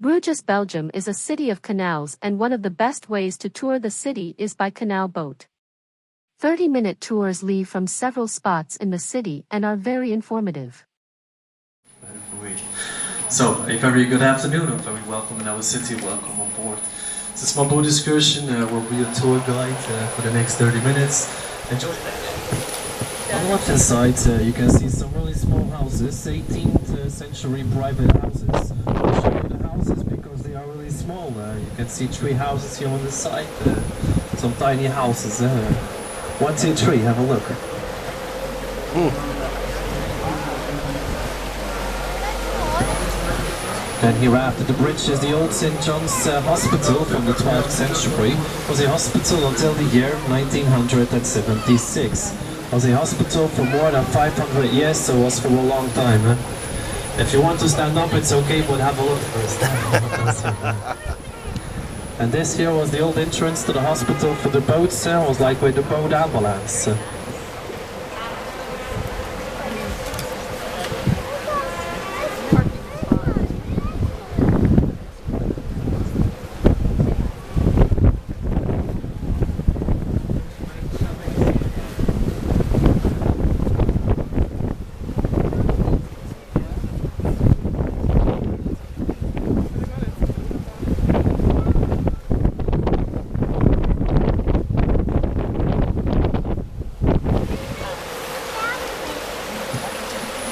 Bruges, Belgium is a city of canals, and one of the best ways to tour the city is by canal boat. 30-minute tours leave from several spots in the city and are very informative. So, a very good afternoon and very welcome in our city, welcome on board. It's a small boat excursion, we'll be a tour guide for the next 30 minutes. Enjoy that. On the left hand side you can see some really small houses, 18th century private houses. I'll show you the houses because they are really small. You can see 3 houses here on the side, some tiny houses. 1, 2, 3, have a look. And here after the bridge is the old St. John's Hospital from the 12th century. It was a hospital until the year 1976. It was a hospital for more than 500 years, so it was for a long time. If you want to stand up, it's okay, but have a look first. And this here was the old entrance to the hospital for the boats. It was like with the boat ambulance.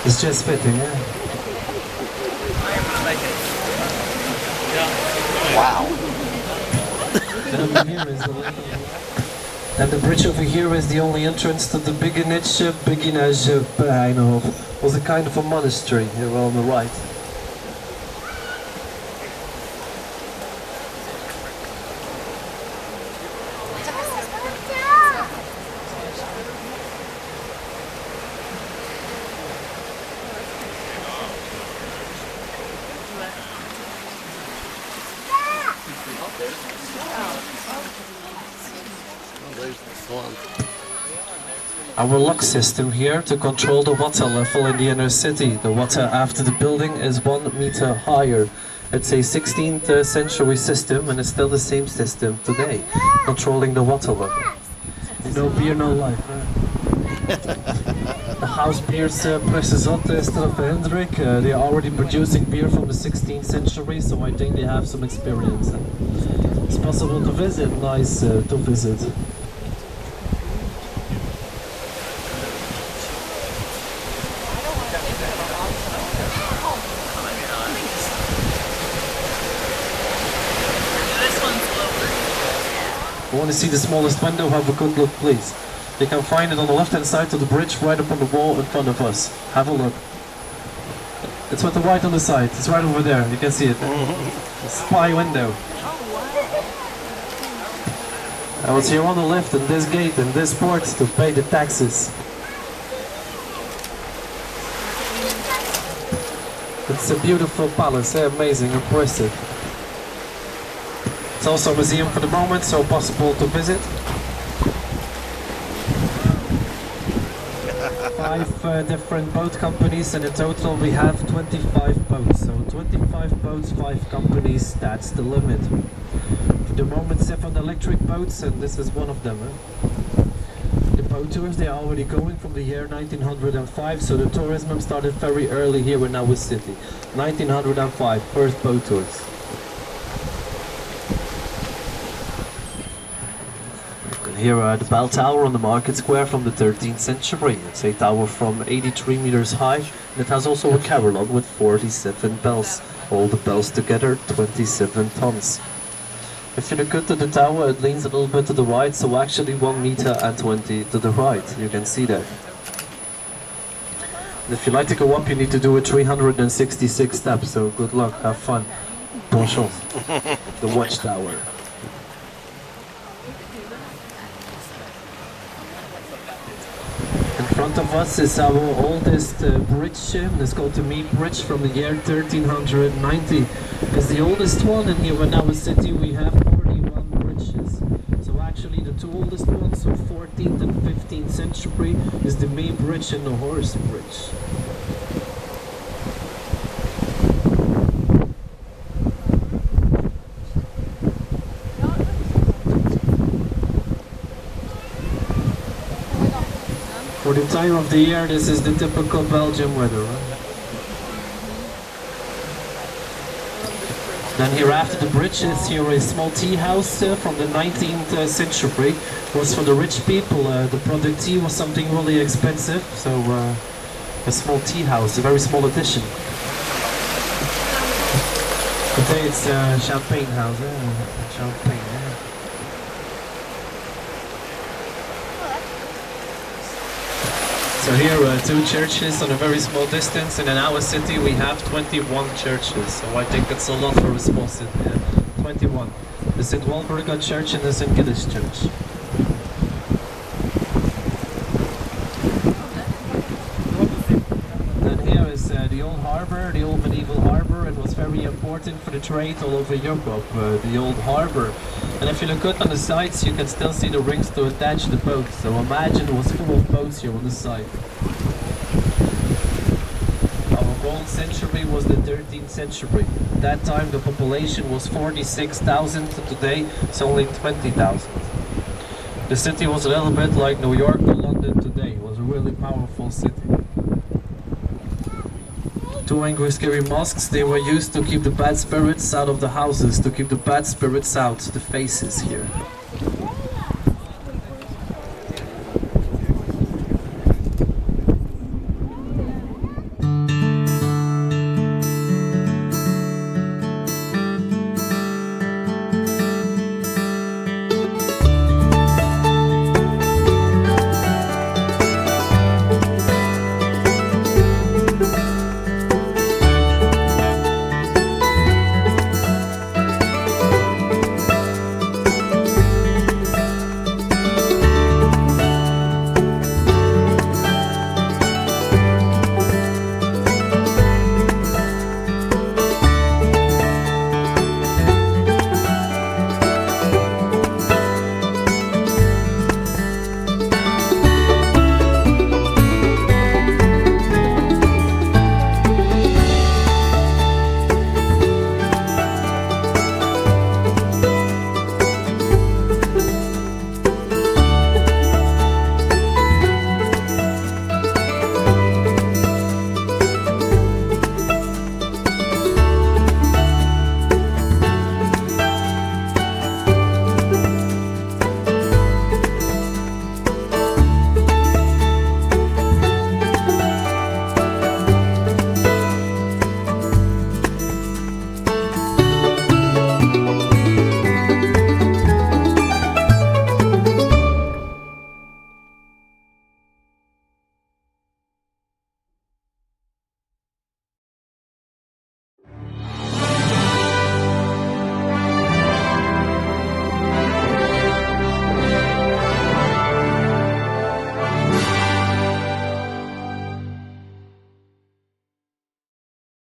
It's just fitting, yeah? Wow. And the bridge over here is the only entrance to the Beginage Beheinhof. It was a kind of a monastery here on the right. Our lock system here to control the water level in the inner city. The water after the building is 1 meter higher. It's a 16th century system and it's still the same system today, controlling the water level. No beer, no life. The house beers Precisot Hendrik, they are already producing beer from the 16th century, so I think they have some experience. It's possible to visit, nice to visit. I want to see the smallest window, have a good look please. You can find it on the left hand side of the bridge, right up on the wall in front of us. Have a look. It's with the white on the side, it's right over there, you can see it. Spy window. I was here on the left in this gate and this port to pay the taxes. It's a beautiful palace, amazing, impressive. It's also a museum for the moment, so possible to visit. 5 different boat companies, and in total we have 25 boats. So 25 boats, 5 companies, that's the limit. For the moment 7 electric boats, and this is one of them. The boat tours, they are already going from the year 1905, so the tourism started very early here in our city. 1905, first boat tours. Here are the bell tower on the market square from the 13th century. It's a tower from 83 meters high, and it has also a carillon with 47 bells. All the bells together, 27 tons. If you look good to the tower, it leans a little bit to the right, so actually 1 meter and 20 to the right. You can see that. And if you like to go up, you need to do it 366 steps, so good luck, have fun. Bon chance. The watchtower. In front of us is our oldest bridge. It's called the Mee Bridge from the year 1390. It's the oldest one, and here in our city we have 41 bridges. So actually the 2 oldest ones, so 14th and 15th century, is the Mee Bridge and the Horse Bridge. For the time of the year, this is the typical Belgium weather, right? Then here after the bridge is here a small tea house from the 19th century. It was for the rich people. The product tea was something really expensive, so a small tea house, a very small addition. Today it's a champagne house, champagne. So here two churches on a very small distance, and in our city we have 21 churches, so I think it's a lot for a small city. 21. The St. Walburga Church and the St. Gilles Church. Then here is the old harbour, the old medieval harbour. It was very important for the trade all over Europe, the old harbour. And if you look good on the sides, you can still see the rings to attach the boats. So imagine it was full of boats here on the side. Our gold century was the 13th century. At that time the population was 46,000. Today it's only 20,000. The city was a little bit like New York or London today. It was a really powerful city. Two angry scary mosques, they were used to keep the bad spirits out of the houses, to keep the bad spirits out, the faces here.